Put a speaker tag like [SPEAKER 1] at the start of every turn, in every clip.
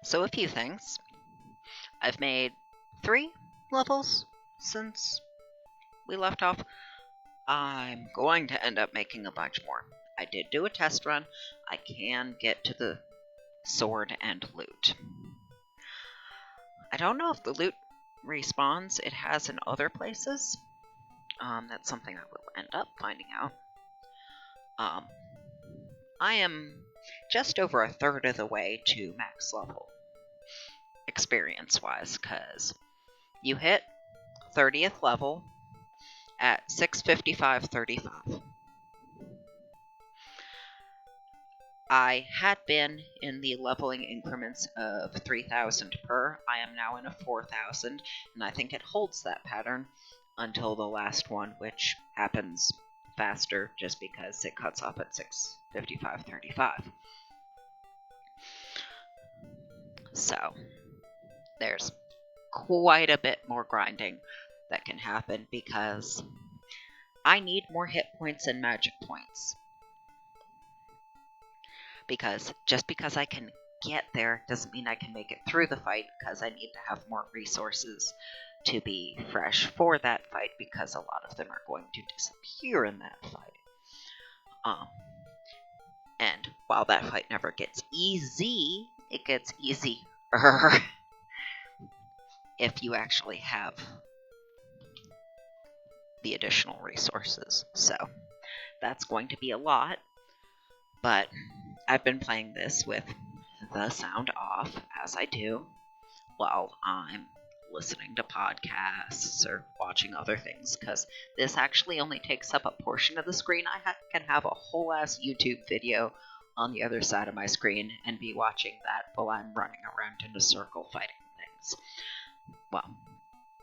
[SPEAKER 1] So a few things. I've made 3 levels since we left off. I'm going to end up making a bunch more. I did do a test run. I can get to the sword and loot. I don't know if the loot respawns. It has in other places. That's something I will end up finding out. I am just over a third of the way to max level, experience-wise, because you hit 30th level at 655.35. I had been in the leveling increments of 3,000 per. I am now in a 4,000, and I think it holds that pattern until the last one, which happens faster just because it cuts off at 655.35. So, there's quite a bit more grinding that can happen because I need more hit points and magic points. Because just because I can get there doesn't mean I can make it through the fight, because I need to have more resources to be fresh for that fight, because a lot of them are going to disappear in that fight. And while that fight never gets easy, it gets easier if you actually have the additional resources. So that's going to be a lot, but I've been playing this with the sound off, as I do, while I'm listening to podcasts or watching other things, because this actually only takes up a portion of the screen. I can have a whole ass YouTube video on the other side of my screen and be watching that while I'm running around in a circle fighting things. Well,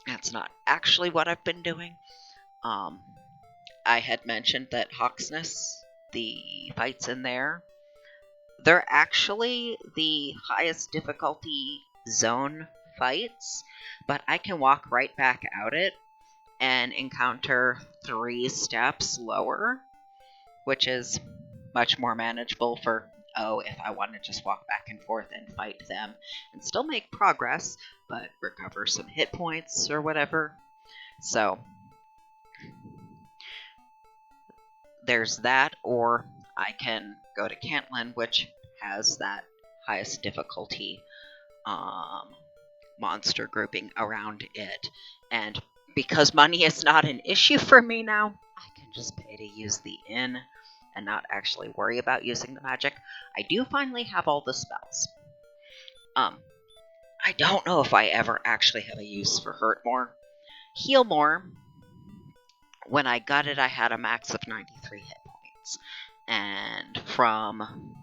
[SPEAKER 1] that's not actually what I've been doing. I had mentioned that Hawksness, the fights in there, they're actually the highest difficulty zone fights, but I can walk right back out it and encounter 3 steps lower, which is much more manageable for, if I want to just walk back and forth and fight them and still make progress, but recover some hit points or whatever. So there's that, or I can go to Cantlin, which has that highest difficulty monster grouping around it. And because money is not an issue for me now, I can just pay to use the inn and not actually worry about using the magic. I do finally have all the spells. I don't know if I ever actually have a use for Hurt More. Heal More, when I got it, I had a max of 93 hit points. And from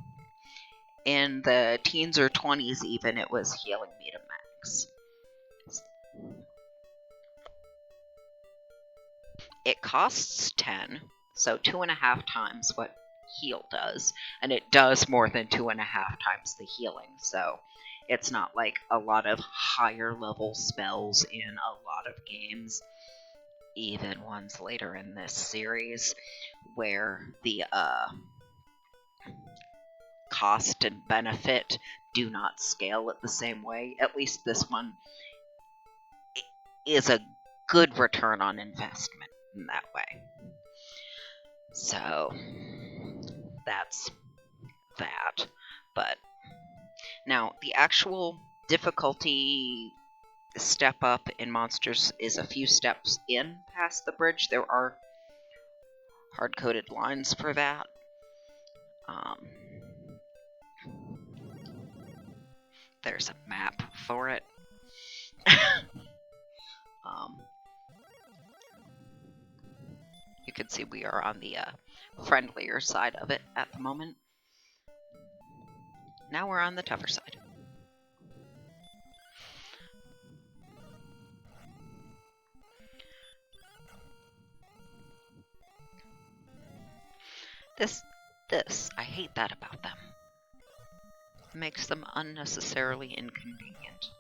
[SPEAKER 1] in the teens or 20s even, it was healing me to max. It costs 10, so 2.5 times what heal does, and it does more than 2.5 times the healing, so it's not like a lot of higher level spells in a lot of games, even ones later in this series, where the cost and benefit do not scale it the same way. At least this one is a good return on investment in that way. So that's that. But now the actual difficulty step up in monsters is a few steps in past the bridge. There are hard-coded lines for that. There's a map for it. You can see we are on the friendlier side of it at the moment. Now we're on the tougher side. This, I hate that about them. It makes them unnecessarily inconvenient.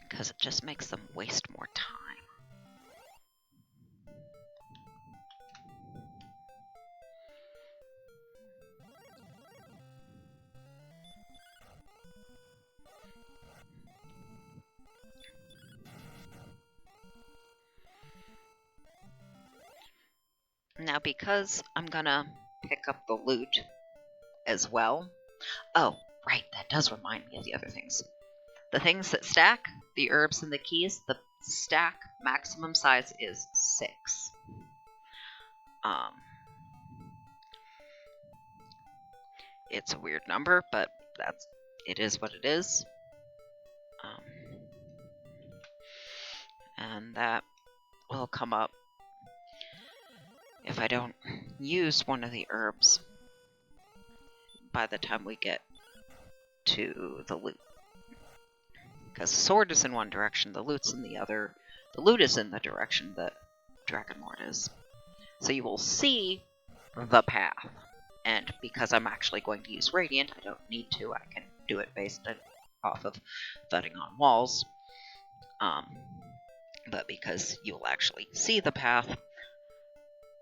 [SPEAKER 1] Because it just makes them waste more time. Now, because I'm gonna pick up the loot as well. Oh, right, that does remind me of the other things. The things that stack, the herbs and the keys, the stack maximum size is 6. It's a weird number, but it is what it is. And that will come up if I don't use one of the herbs by the time we get to the loot. Because the sword is in one direction, the loot's in the other. The loot is in the direction that Dragonlord is. So you will see the path. And because I'm actually going to use Radiant, I don't need to. I can do it based off of thudding on walls. But because you'll actually see the path,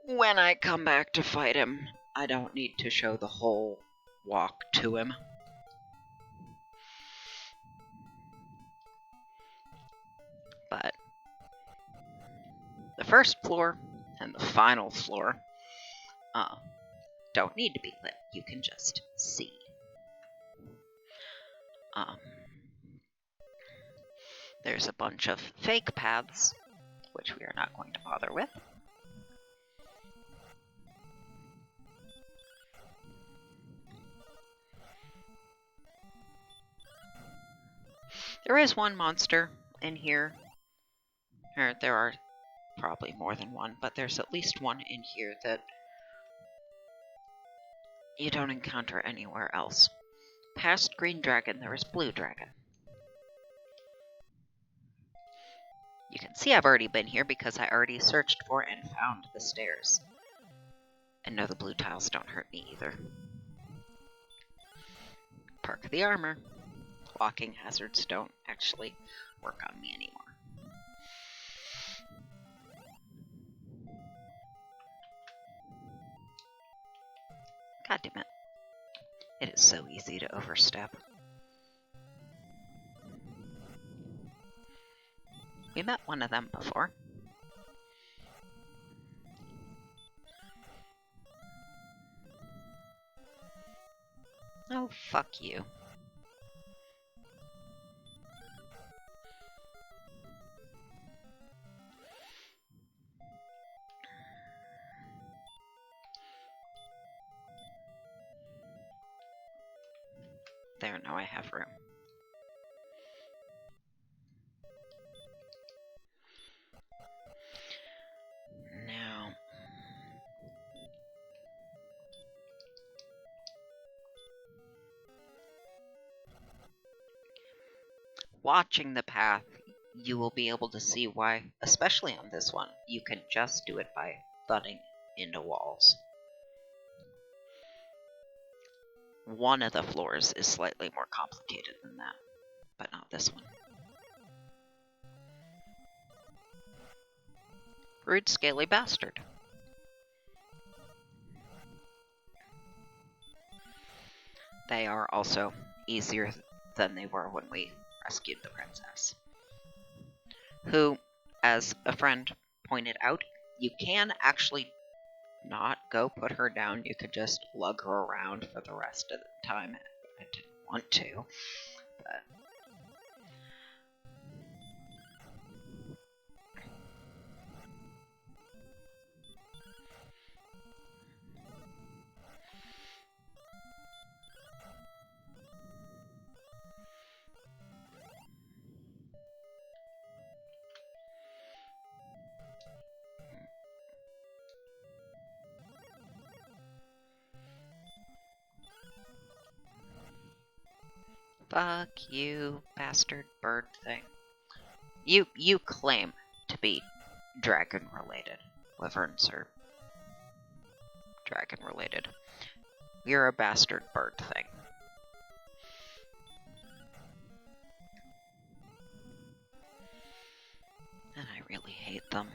[SPEAKER 1] when I come back to fight him, I don't need to show the whole walk to him. But the first floor and the final floor don't need to be lit. You can just see. There's a bunch of fake paths, which we are not going to bother with. There is one monster in here. Or there are probably more than one, but there's at least one in here that you don't encounter anywhere else. Past Green Dragon, there is Blue Dragon. You can see I've already been here because I already searched for and found the stairs. And no, the blue tiles don't hurt me either. Perk the armor. Walking hazards don't actually work on me anymore. God damn it. It is so easy to overstep. We met one of them before. Oh, fuck you. There, now I have room. Now... watching the path, you will be able to see why, especially on this one, you can just do it by thudding into walls. One of the floors is slightly more complicated than that, but not this one. Rude Scaly Bastard. They are also easier than they were when we rescued the princess. Who, as a friend pointed out, you can actually not go put her down. You could just lug her around for the rest of the time. I didn't want to, but... fuck you, bastard bird thing. You claim to be dragon-related. Wyverns are dragon-related. You're a bastard bird thing. And I really hate them.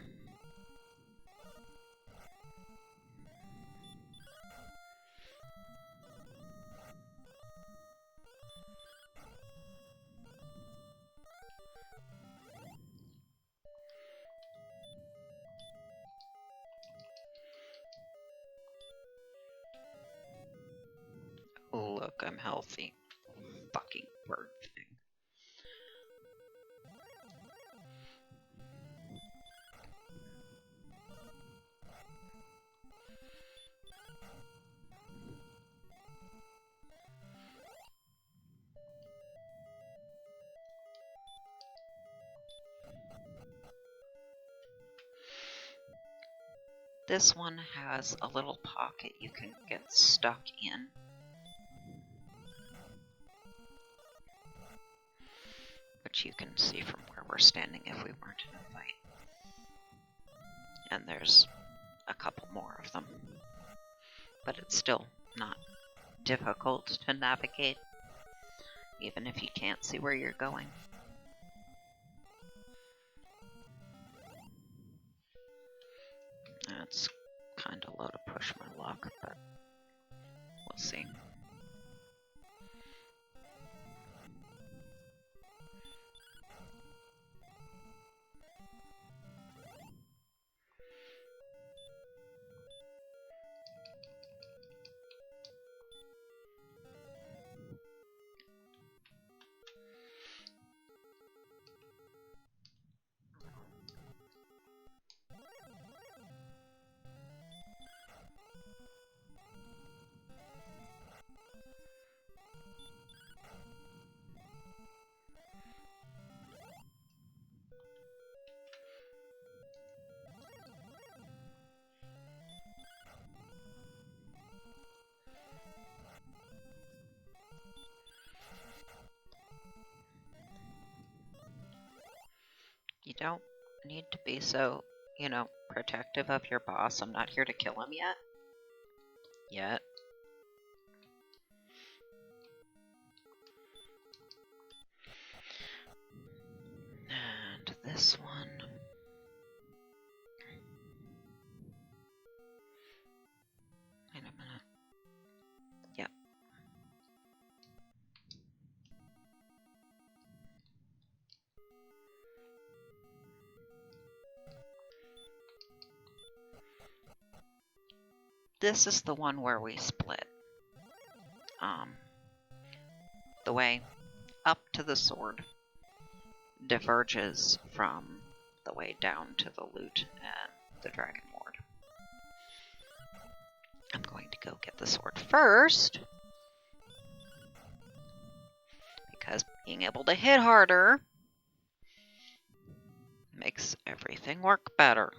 [SPEAKER 1] Look, I'm healthy. Fucking bird thing. This one has a little pocket you can get stuck in. Which you can see from where we're standing if we weren't in a fight. And there's a couple more of them. But it's still not difficult to navigate, even if you can't see where you're going. That's kind of low to push my luck, but we'll see. You don't need to be so, protective of your boss. I'm not here to kill him yet. And this one. Wait a minute. Yep. This is the one where we split. The way up to the sword diverges from the way down to the loot and the Dragon Lord. I'm going to go get the sword first, because being able to hit harder makes everything work better.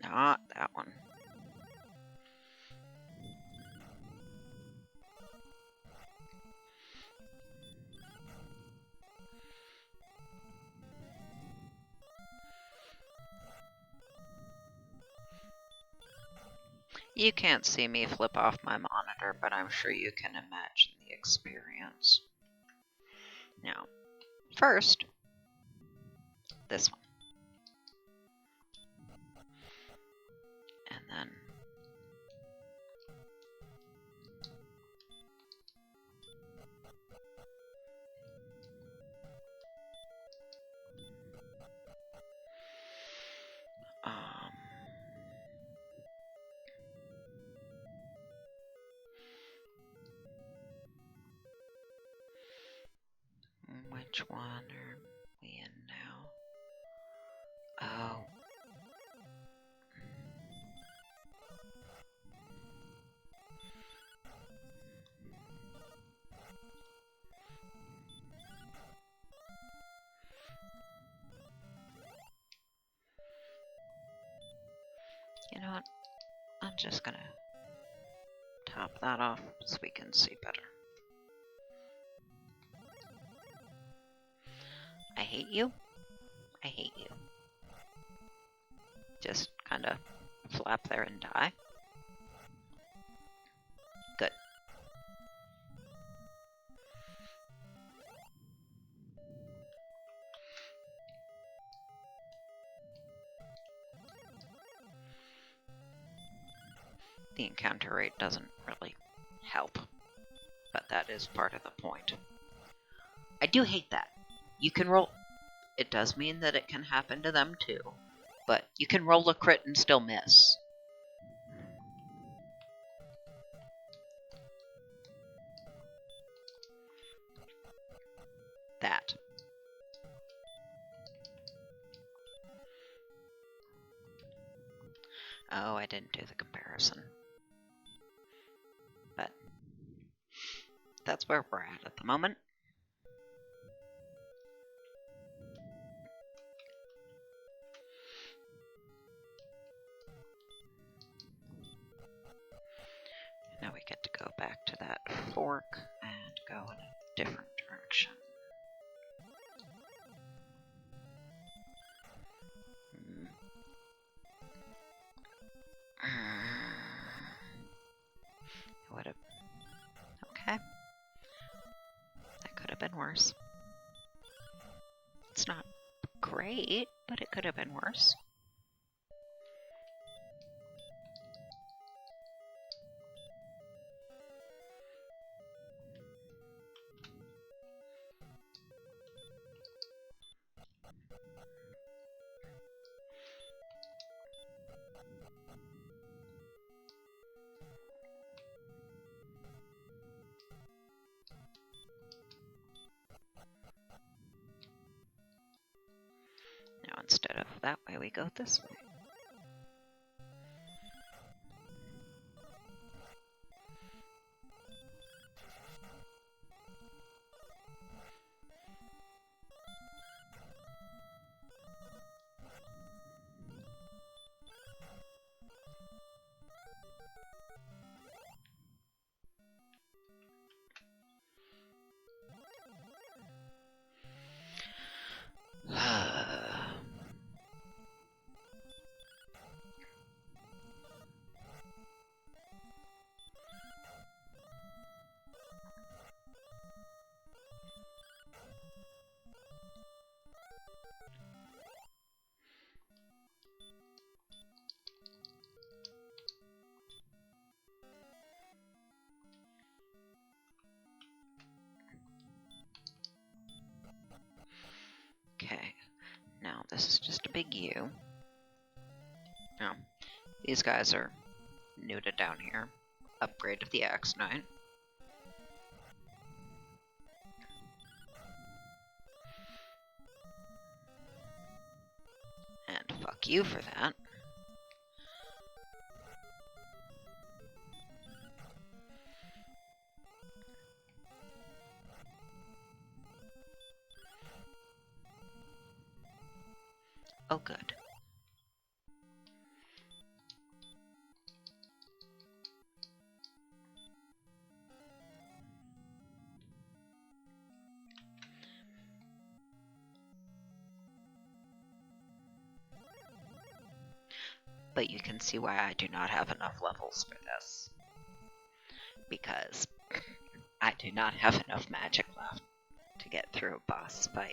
[SPEAKER 1] Not that one. You can't see me flip off my monitor, but I'm sure you can imagine the experience. Now, first, this one. And then which one are we in now? Oh. You know what? I'm just gonna top that off so we can see better. I hate you. I hate you. Just kind of flap there and die. Good. The encounter rate doesn't really help, but that is part of the point. I do hate that. You can roll. It does mean that it can happen to them too, but you can roll a crit and still miss. That. Oh, I didn't do the comparison. But that's where we're at the moment. Now we get to go back to that fork and go in a different direction. Would have. Okay. That could have been worse. It's not great, but it could have been worse. Now instead of that way, we go this way. Okay, now this is just a big U. Now, these guys are new to down here. Upgrade of the Axe Knight. And fuck you for that. Oh, good. But you can see why I do not have enough levels for this. Because I do not have enough magic left to get through a boss fight.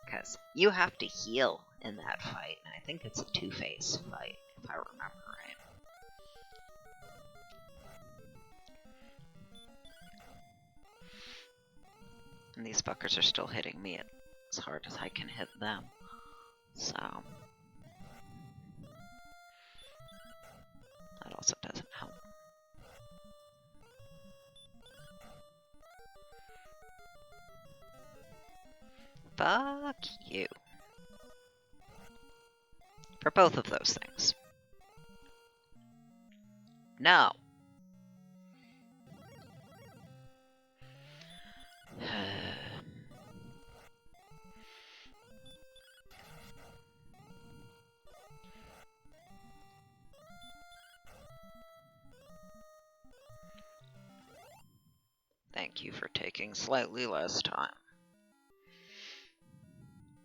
[SPEAKER 1] Because you have to heal in that fight, and I think it's a two-phase fight, if I remember right. And these fuckers are still hitting me as hard as I can hit them. So that also doesn't help. Fuck you. For both of those things. No. Thank you for taking slightly less time.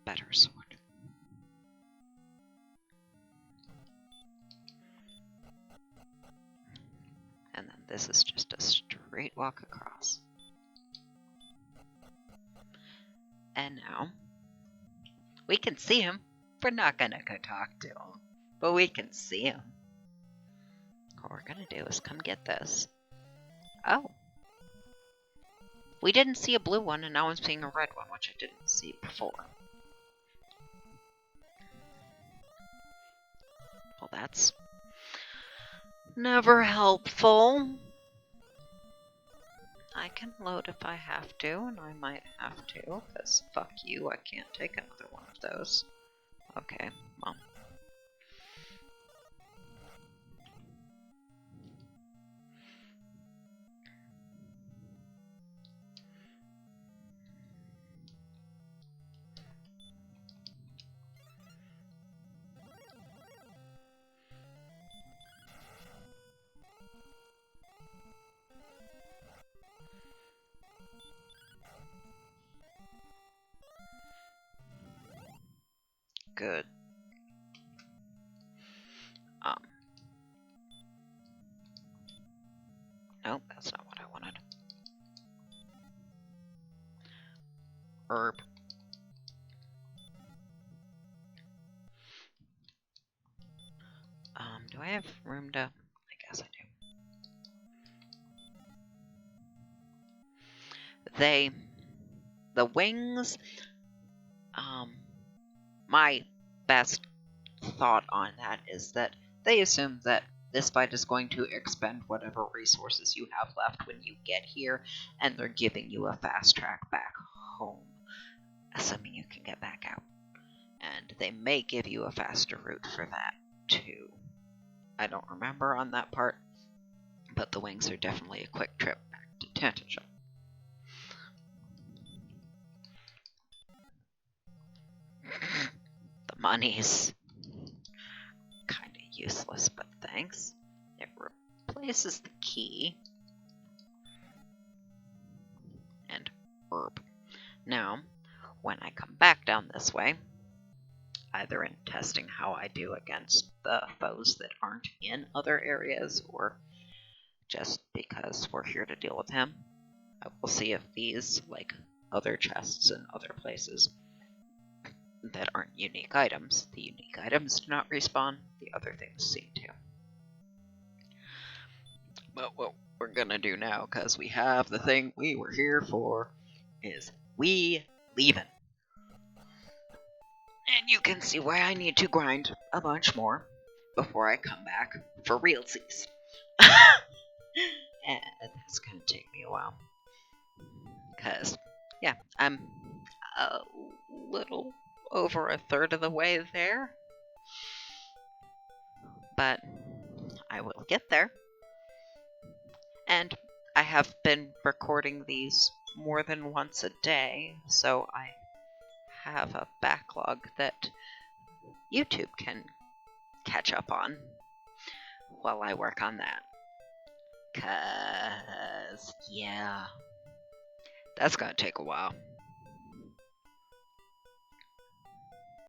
[SPEAKER 1] Better sword. And then this is just a straight walk across. And now, we can see him. We're not gonna go talk to him, but we can see him. What we're gonna do is come get this. Oh. We didn't see a blue one, and now I'm seeing a red one, which I didn't see before. that's never helpful. I can load if I have to, and I might have to, because fuck you, I can't take another one of those. Okay, well. Good. Nope, that's not what I wanted. Herb. Do I have room to... I guess I do. The wings, my best thought on that is that they assume that this fight is going to expend whatever resources you have left when you get here, and they're giving you a fast track back home, assuming you can get back out. And they may give you a faster route for that, too. I don't remember on that part, but the wings are definitely a quick trip back to Tantajum. The money's kind of useless, but thanks. It replaces the key. And herb. Now, when I come back down this way, either in testing how I do against the foes that aren't in other areas, or just because we're here to deal with him, I will see if these, like other chests in other places that aren't unique items, the unique items do not respawn, the other things seem to. But what we're gonna do now, because we have the thing we were here for, is we leaving. And you can see why I need to grind a bunch more before I come back for realsies. And that's gonna take me a while. Because, yeah, I'm a little over a third of the way there. But I will get there. And I have been recording these more than once a day, so I have a backlog that YouTube can catch up on while I work on that. 'Cause, yeah, that's gonna take a while.